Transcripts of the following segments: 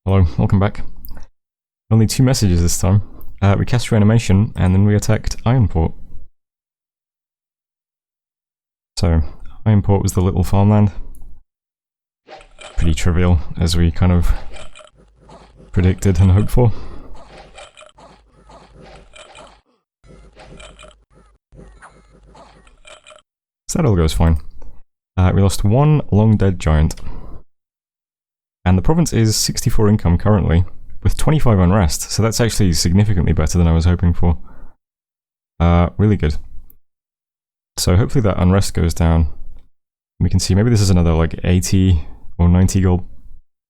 Hello, welcome back. Only 2 messages this time. We cast reanimation, and then we attacked Ironport. So, Ironport was the little farmland. Pretty trivial, as we kind of predicted and hoped for. So that all goes fine. We lost 1 long dead giant. And the province is 64 income currently, with 25 unrest, so that's actually significantly better than I was hoping for. Really good. So hopefully that unrest goes down. We can see maybe this is another like 80 or 90 gold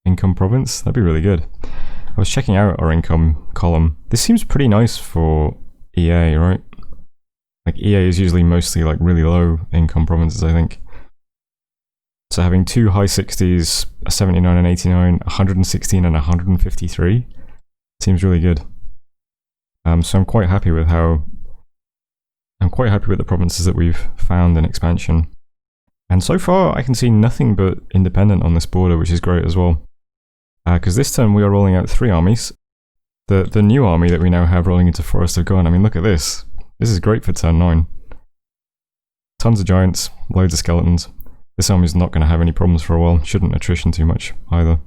income province. That'd be really good. I was checking out our income column. This seems pretty nice for EA, right? Like EA is usually mostly like really low income provinces, I think. So having 2 high 60s, a 79 and 89, 116 and 153 seems really good. So I'm quite happy with the provinces that we've found in expansion. And so far I can see nothing but independent on this border, which is great as well. Because this turn we are rolling out 3 armies. The new army that we now have rolling into Forest of Gone, I mean look at this. This is great for turn 9. Tons of giants, loads of skeletons. This army's not going to have any problems for a while. Shouldn't attrition too much either.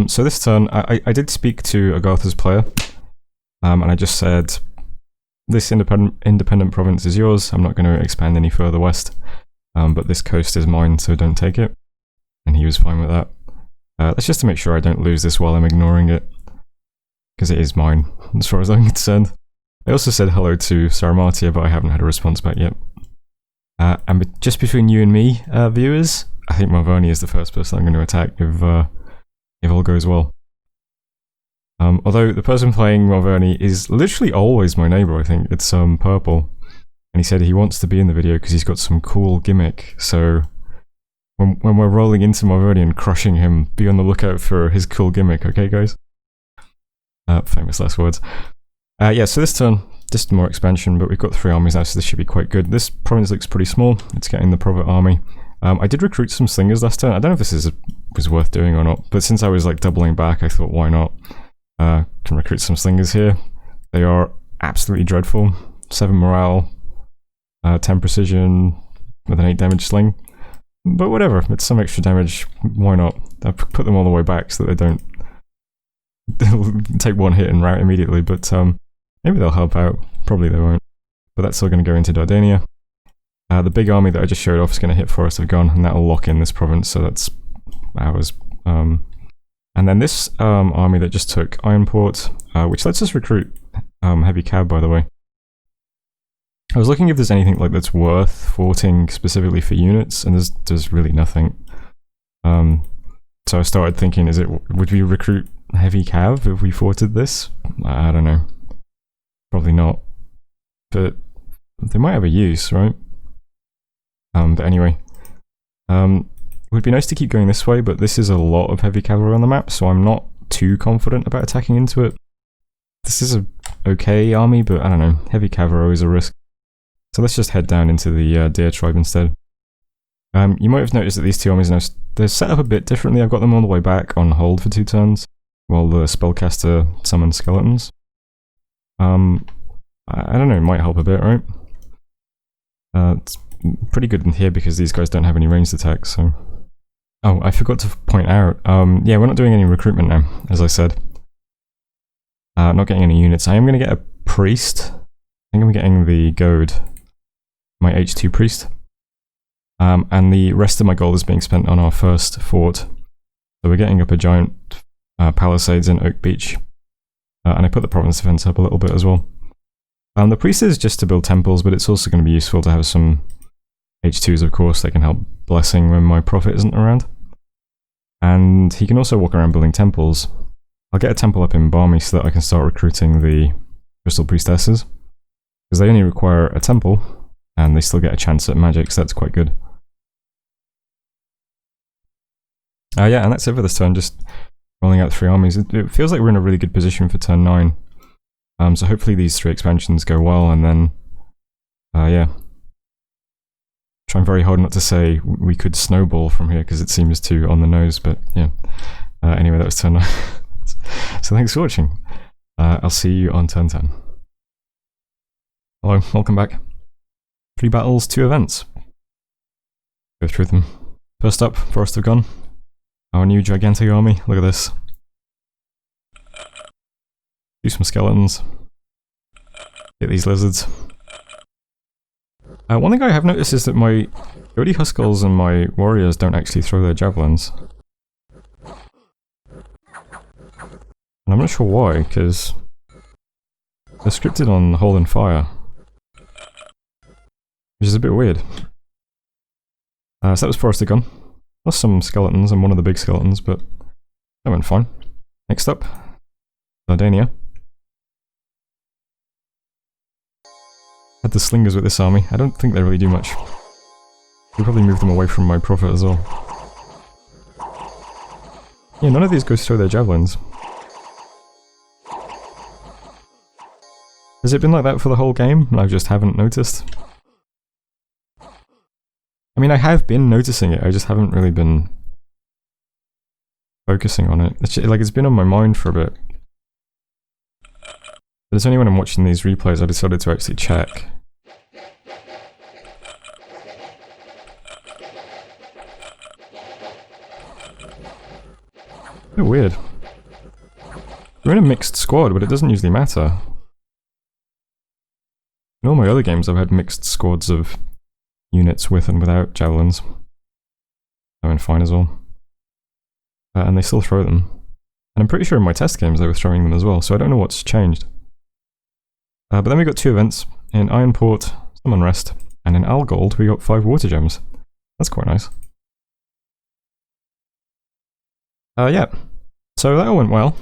So this turn, I did speak to Agartha's player, and I just said, this independent province is yours. I'm not going to expand any further west, but this coast is mine, so don't take it. And he was fine with that. That's just to make sure I don't lose this while I'm ignoring it, because it is mine, as far as I'm concerned. I also said hello to Saramatia, but I haven't had a response back yet. And just between you and me, viewers, I think Marvoni is the first person I'm going to attack if all goes well. Although the person playing Marvoni is literally always my neighbour, I think. It's purple. And he said he wants to be in the video because he's got some cool gimmick. So when we're rolling into Marvoni and crushing him, be on the lookout for his cool gimmick, okay guys? Famous last words. Yeah, so this turn, just more expansion, but we've got 3 armies now, so this should be quite good. This province looks pretty small. It's getting the Provet army. I did recruit some slingers last turn. I don't know if this was worth doing or not, but since I was like doubling back, I thought why not? Can recruit some slingers here. They are absolutely dreadful. 7 morale, 10 precision, with an 8 damage sling. But whatever, it's some extra damage, why not? I put them all the way back so that they don't take 1 hit and rout immediately, but maybe they'll help out. Probably they won't. But that's still going to go into Dardania. The big army that I just showed off is going to hit Forest of Gone, and that'll lock in this province, so that's ours. And then this army that just took Ironport, which lets us recruit heavy cav, by the way. I was looking if there's anything like that's worth forting specifically for units, and there's really nothing. So I started thinking, would we recruit heavy cav if we forted this? I don't know. Probably not. But they might have a use, right? But anyway. It would be nice to keep going this way, but this is a lot of heavy cavalry on the map, so I'm not too confident about attacking into it. This is a okay army, but I don't know. Heavy cavalry is a risk. So let's just head down into the Deer tribe instead. You might have noticed that these 2 armies now, they're set up a bit differently. I've got them all the way back on hold for 2 turns, while the spellcaster summons skeletons. I don't know, it might help a bit, right? It's pretty good in here because these guys don't have any ranged attacks, so... Oh, I forgot to point out, yeah, we're not doing any recruitment now, as I said. Not getting any units. I am going to get a priest. I think I'm getting the goad. My H2 priest. And the rest of my gold is being spent on our first fort. So we're getting up a giant palisades in Oak Beach. And I put the province defense up a little bit as well. The priest is just to build temples, but it's also going to be useful to have some H2s, of course. They can help blessing when my prophet isn't around. And he can also walk around building temples. I'll get a temple up in Barmy so that I can start recruiting the crystal priestesses. Because they only require a temple, and they still get a chance at magic, so that's quite good. Yeah, and that's it for this turn, just rolling out 3 armies. It feels like we're in a really good position for turn 9. So hopefully these 3 expansions go well, and then, yeah. Trying very hard not to say we could snowball from here, because it seems too on the nose, but yeah. Anyway, that was turn 9. So thanks for watching. I'll see you on turn 10. Hello, welcome back. 3 battles, 2 events. Go through them. First up, Forest of Gone. Our new gigantic army. Look at this. Do some skeletons. Get these lizards. One thing I have noticed is that my Jody Huskarls and my warriors don't actually throw their javelins. And I'm not sure why, because they're scripted on Hold and Fire. Which is a bit weird. So that was Forest of Gun. Lost some skeletons, and one of the big skeletons, but that went fine. Next up, Dardania. Had the slingers with this army. I don't think they really do much. We'll probably move them away from my prophet as well. Yeah, none of these guys throw their javelins. Has it been like that for the whole game, and I just haven't noticed? I mean, I have been noticing it, I just haven't really been focusing on it. It's been on my mind for a bit. But it's only when I'm watching these replays I decided to actually check. A bit weird. We're in a mixed squad, but it doesn't usually matter. In all my other games I've had mixed squads of units with and without javelins. That went fine as well. And they still throw them. And I'm pretty sure in my test games they were throwing them as well, so I don't know what's changed. But then we got 2 events. In Ironport, some Unrest, and in Algold we got 5 water gems. That's quite nice. Yeah. So that all went well.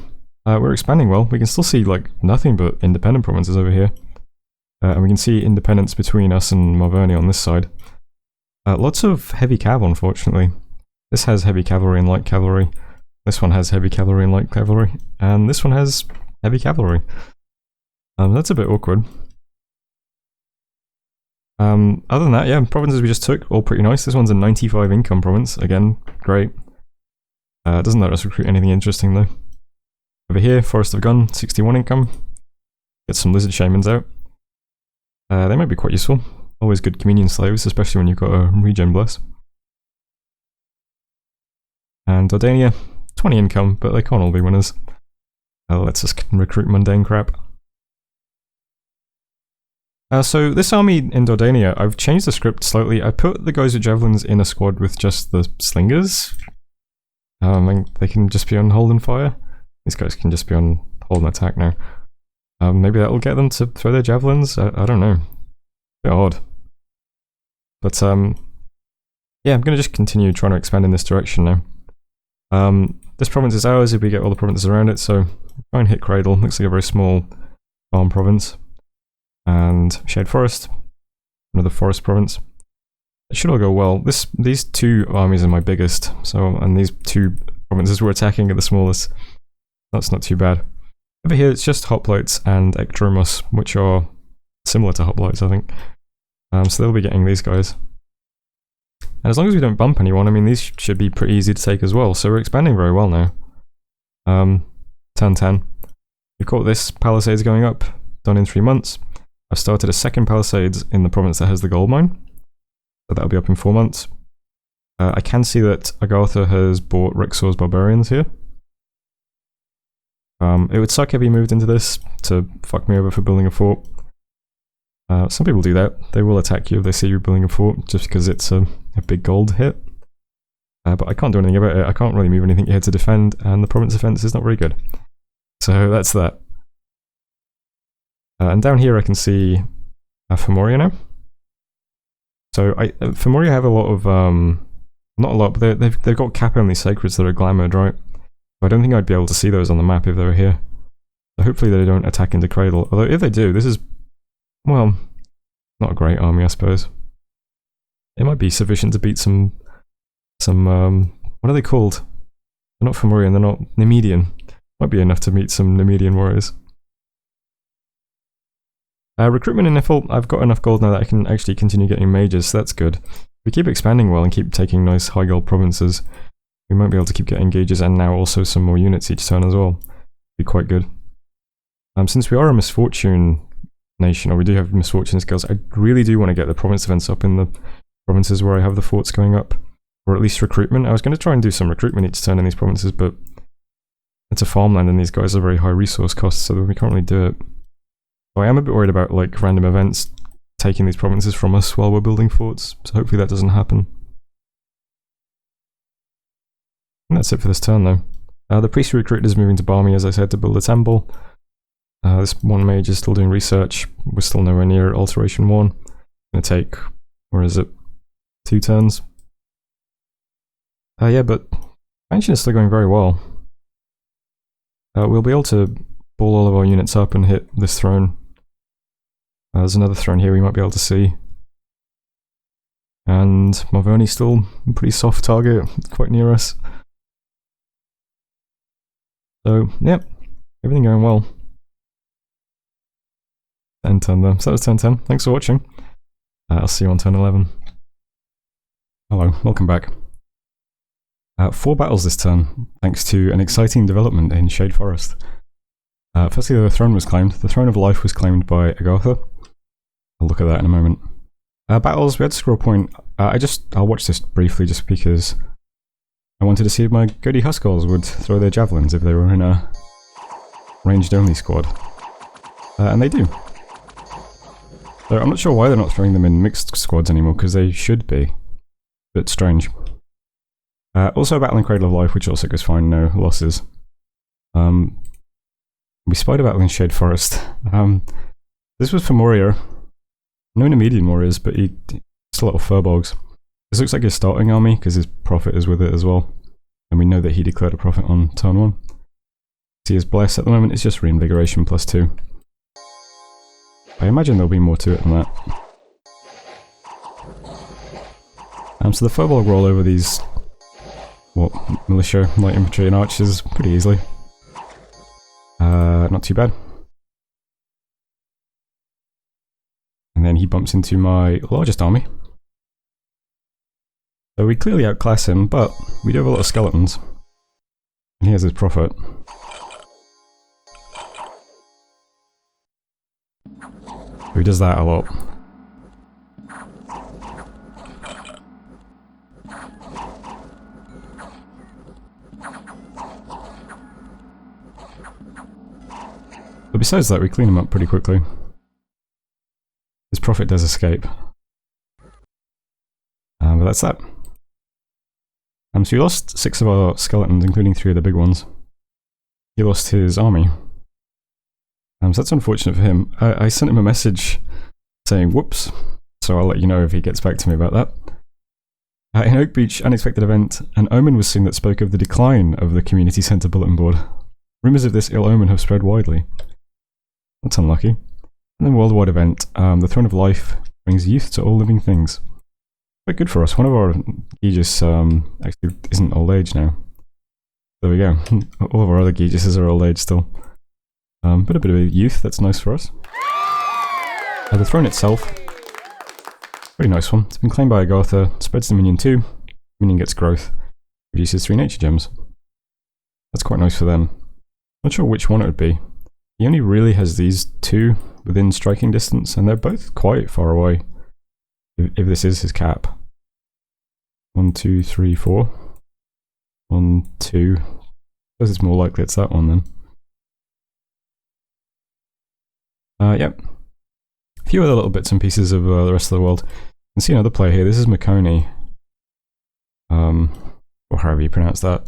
We're expanding well. We can still see like nothing but independent provinces over here. And we can see independence between us and Marverni on this side. Lots of heavy cav, unfortunately. This has heavy cavalry and light cavalry. This one has heavy cavalry and light cavalry. And this one has heavy cavalry. That's a bit awkward. Other than that, yeah, provinces we just took, all pretty nice. This one's a 95 income province. Again, great. Doesn't let us recruit anything interesting though. Over here, Forest of Gun, 61 income. Get some lizard shamans out. They might be quite useful. Always good communion slaves, especially when you've got a regen bless. And Dardania, 20 income, but they can't all be winners. Let's just recruit mundane crap. So this army in Dardania, I've changed the script slightly. I put the guys with javelins in a squad with just the slingers. And they can just be on hold and fire. These guys can just be on hold and attack now. Maybe that'll get them to throw their javelins? I don't know. A bit odd. But yeah, I'm going to just continue trying to expand in this direction now. This province is ours if we get all the provinces around it, so try and hit Cradle. Looks like a very small farm province. And Shade Forest, another forest province. It should all go well. These 2 armies are my biggest, so, and these 2 provinces we're attacking are the smallest. That's not too bad. Over here it's just Hoplites and Ekdromos, which are similar to Hoplites, I think. So they'll be getting these guys. And as long as we don't bump anyone, I mean, these should be pretty easy to take as well, so we're expanding very well now. Turn 10. We've got this Palisades going up, done in 3 months. I've started a second Palisades in the province that has the gold mine. So that'll be up in 4 months. I can see that Agartha has bought Rexor's Barbarians here. It would suck if he moved into this to fuck me over for building a fort. Some people do that. They will attack you if they see you building a fort, just because it's a big gold hit. But I can't do anything about it. I can't really move anything here to defend, and the province defense is not very good. So that's that. And down here I can see Femoria now. So Femoria have a lot of, not a lot, but they've got cap-only sacreds that are glamoured, right? So I don't think I'd be able to see those on the map if they were here. So hopefully they don't attack into Cradle. Although if they do, this is, well, not a great army, I suppose. It might be sufficient to beat some what are they called? They're not Fomorian, they're not Nemedian. Might be enough to meet some Nemedian warriors. Recruitment in Nifl, I've got enough gold now that I can actually continue getting mages, so that's good. If we keep expanding well and keep taking nice high gold provinces, we might be able to keep getting gauges and now also some more units each turn as well. Be quite good. Since we are a misfortune nation, or we do have misfortune skills, I really do want to get the province events up in the provinces where I have the forts going up, or at least recruitment. I was going to try and do some recruitment each turn in these provinces, but it's a farmland and these guys are very high resource costs, so we can't really do it. So I am a bit worried about like random events taking these provinces from us while we're building forts, so hopefully that doesn't happen. And that's it for this turn though. The priest recruit is moving to Barmy, as I said, to build a temple. This one mage is still doing research. We're still nowhere near alteration 1. It's gonna take, where is it, 2 turns? Yeah, but expansion is still going very well. We'll be able to pull all of our units up and hit this throne. There's another throne here we might be able to see. And Marvoni's still a pretty soft target, quite near us. So, yeah, everything going well. End turn though. So that was turn 10. Thanks for watching. I'll see you on turn 11. Hello, welcome back. 4 battles this turn, thanks to an exciting development in Shade Forest. Firstly, the throne was claimed. The Throne of Life was claimed by Agartha. I'll look at that in a moment. Battles, we had scroll point. I'll watch this briefly just because I wanted to see if my Goody Huskarls would throw their javelins if they were in a ranged only squad. And they do. So I'm not sure why they're not throwing them in mixed squads anymore, because they should be. A bit strange. Also a battle in Cradle of Life, which also goes fine, no losses. We spied a battle in Shade Forest. This was for Moria. No intermediate Morias, but he's a lot of Furbolgs. This looks like his starting army, because his prophet is with it as well. And we know that he declared a prophet on turn 1. See his bless at the moment, it's just reinvigoration plus 2. I imagine there'll be more to it than that. So the Furbolg roll over these militia, light infantry and archers pretty easily. Not too bad. And then he bumps into my largest army. So we clearly outclass him, but we do have a lot of skeletons. And here's his prophet. So he does that a lot. But besides that, we clean him up pretty quickly. His prophet does escape. But that's that. So we lost 6 of our skeletons, including 3 of the big ones. He lost his army. So that's unfortunate for him. I sent him a message saying whoops, so I'll let you know if he gets back to me about that. In Oak Beach, unexpected event, an omen was seen that spoke of the decline of the community centre bulletin board. Rumours of this ill omen have spread widely. That's unlucky. And then worldwide event, the Throne of Life brings youth to all living things. Quite good for us. One of our Aegis actually isn't old age now. There we go. All of our other Aegises are old age still. But a bit of youth, that's nice for us. The throne itself, pretty nice one. It's been claimed by Agartha, spreads to minion 2, minion gets growth, produces 3 nature gems. That's quite nice for them. Not sure which one it would be. He only really has these 2 within striking distance, and they're both quite far away. If this is his cap. 1, 2, 3, 4. 1, 2. I suppose it's more likely it's that one then. Yep. A few other little bits and pieces of the rest of the world. You can see another player here. This is Makoni. Or however you pronounce that.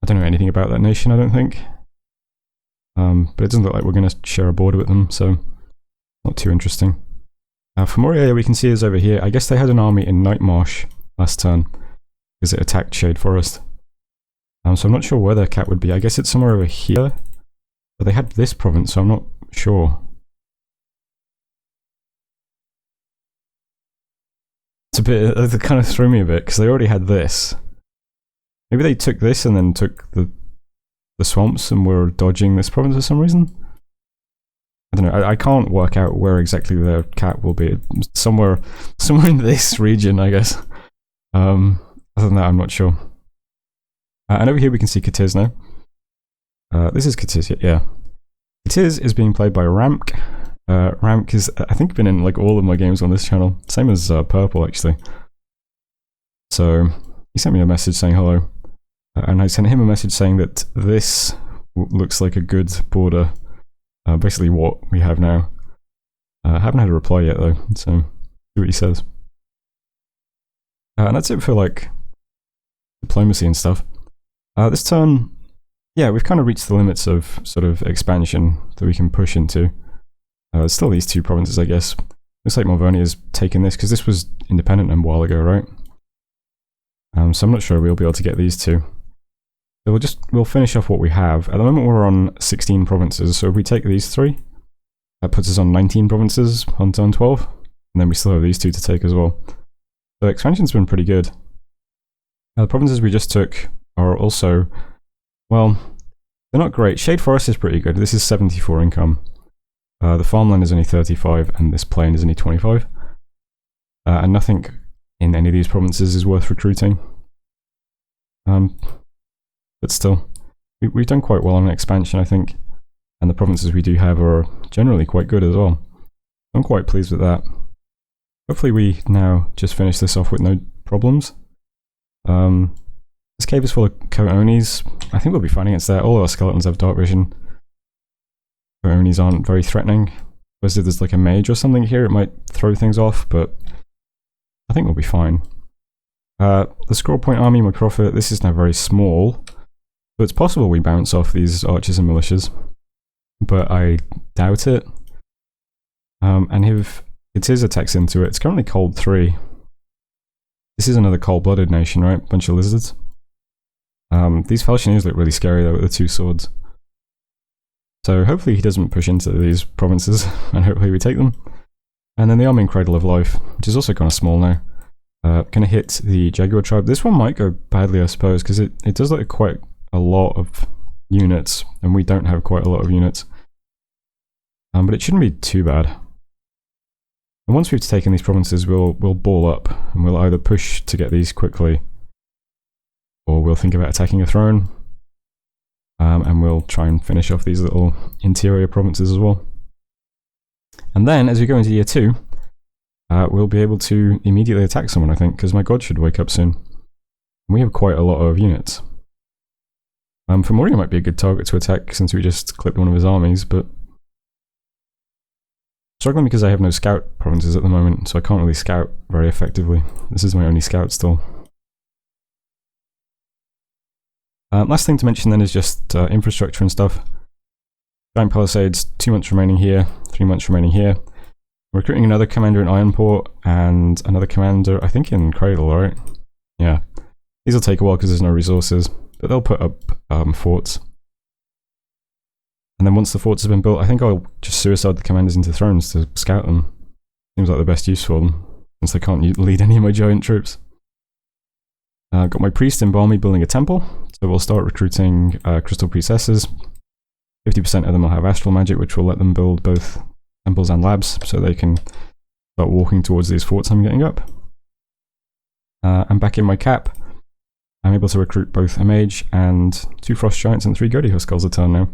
I don't know anything about that nation, I don't think. But it doesn't look like we're going to share a border with them, so not too interesting. For Moria, we can see is over here. I guess they had an army in Night Marsh last turn, because it attacked Shade Forest. So I'm not sure where their cap would be. I guess it's somewhere over here. But they had this province, so I'm not sure. It's a bit, it kind of threw me a bit, because they already had this. Maybe they took this and then took the swamps and were dodging this province for some reason? I don't know, I can't work out where exactly their cap will be. Somewhere in this region, I guess. Other than that, I'm not sure. And over here we can see Katiz now. This is Katiz, yeah. Katiz is being played by Ramk. Ramk is, I think, been in like all of my games on this channel. Same as Purple, actually. So he sent me a message saying hello. And I sent him a message saying that this looks like a good border. Basically what we have now. I haven't had a reply yet though, so see what he says. And that's it for like diplomacy and stuff. This turn, yeah, we've kind of reached the limits of sort of expansion that we can push into. There's still these two provinces, I guess. Looks like Malvonia's taken this, because this was independent a while ago, right? So I'm not sure we'll be able to get these two. So we'll finish off what we have. At the moment we're on 16 provinces, so if we take these three, that puts us on 19 provinces on turn 12, and then we still have these two to take as well. So expansion's been pretty good. Now the provinces we just took are also, well, they're not great. Shade Forest is pretty good. This is 74 income. The farmland is only 35, and this plain is only 25. And nothing in any of these provinces is worth recruiting. But still, we've done quite well on expansion, I think. And the provinces we do have are generally quite good as well. I'm quite pleased with that. Hopefully we now just finish this off with no problems. This cave is full of Koonis. I think we'll be fine against that. All our skeletons have dark vision. Koonis aren't very threatening. Suppose if there's like a mage or something here, it might throw things off, but I think we'll be fine. The Scroll Point Army, my profit, this is now very small. So it's possible we bounce off these archers and militias, but I doubt it. And if it is attacks into it, it's currently cold 3. This is another cold-blooded nation, right? Bunch of lizards. These Falchineers look really scary though with the 2 swords. So hopefully he doesn't push into these provinces, and hopefully we take them. And then the Arming Cradle of Life, which is also kind of small now. Gonna hit the Jaguar tribe. This one might go badly, I suppose, because it does look quite a lot of units, and we don't have quite a lot of units. But it shouldn't be too bad. And once we've taken these provinces, we'll ball up, and we'll either push to get these quickly, or we'll think about attacking a throne, and we'll try and finish off these little interior provinces as well. And then, as we go into year 2, we'll be able to immediately attack someone, I think, because my god should wake up soon. We have quite a lot of units. Fomorian might be a good target to attack since we just clipped one of his armies, but struggling because I have no scout provinces at the moment, so I can't really scout very effectively. This is my only scout still. Last thing to mention then is just infrastructure and stuff. Giant Palisades, 2 months remaining here, 3 months remaining here. We're recruiting another commander in Ironport and another commander, I think, in Cradle, right? Yeah. These will take a while because there's no resources, but they'll put up forts. And then once the forts have been built, I think I'll just suicide the commanders into thrones to scout them. Seems like the best use for them, since they can't lead any of my giant troops. Got my priest in Balmy building a temple, so we'll start recruiting crystal priestesses. 50% of them will have astral magic, which will let them build both temples and labs, so they can start walking towards these forts I'm getting up. And back in my cap, I'm able to recruit both a mage and 2 frost giants and 3 Godi Huskarls a turn now.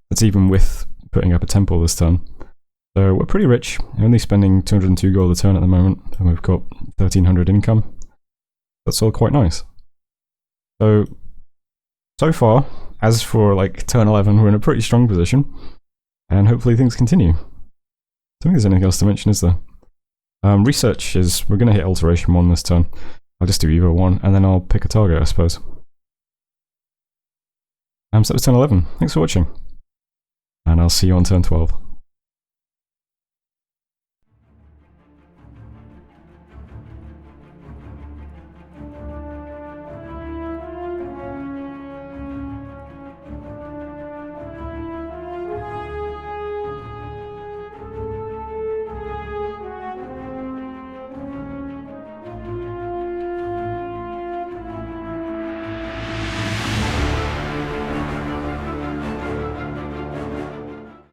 That's even with putting up a temple this turn. So we're pretty rich, only spending 202 gold a turn at the moment, and we've got 1300 income. That's all quite nice. So far, as for like turn 11, we're in a pretty strong position, and hopefully things continue. I don't think there's anything else to mention, is there? Research is, we're going to hit Alteration 1 this turn. I'll just do Evo 1, and then I'll pick a target, I suppose. So that was turn 11. Thanks for watching, and I'll see you on turn 12.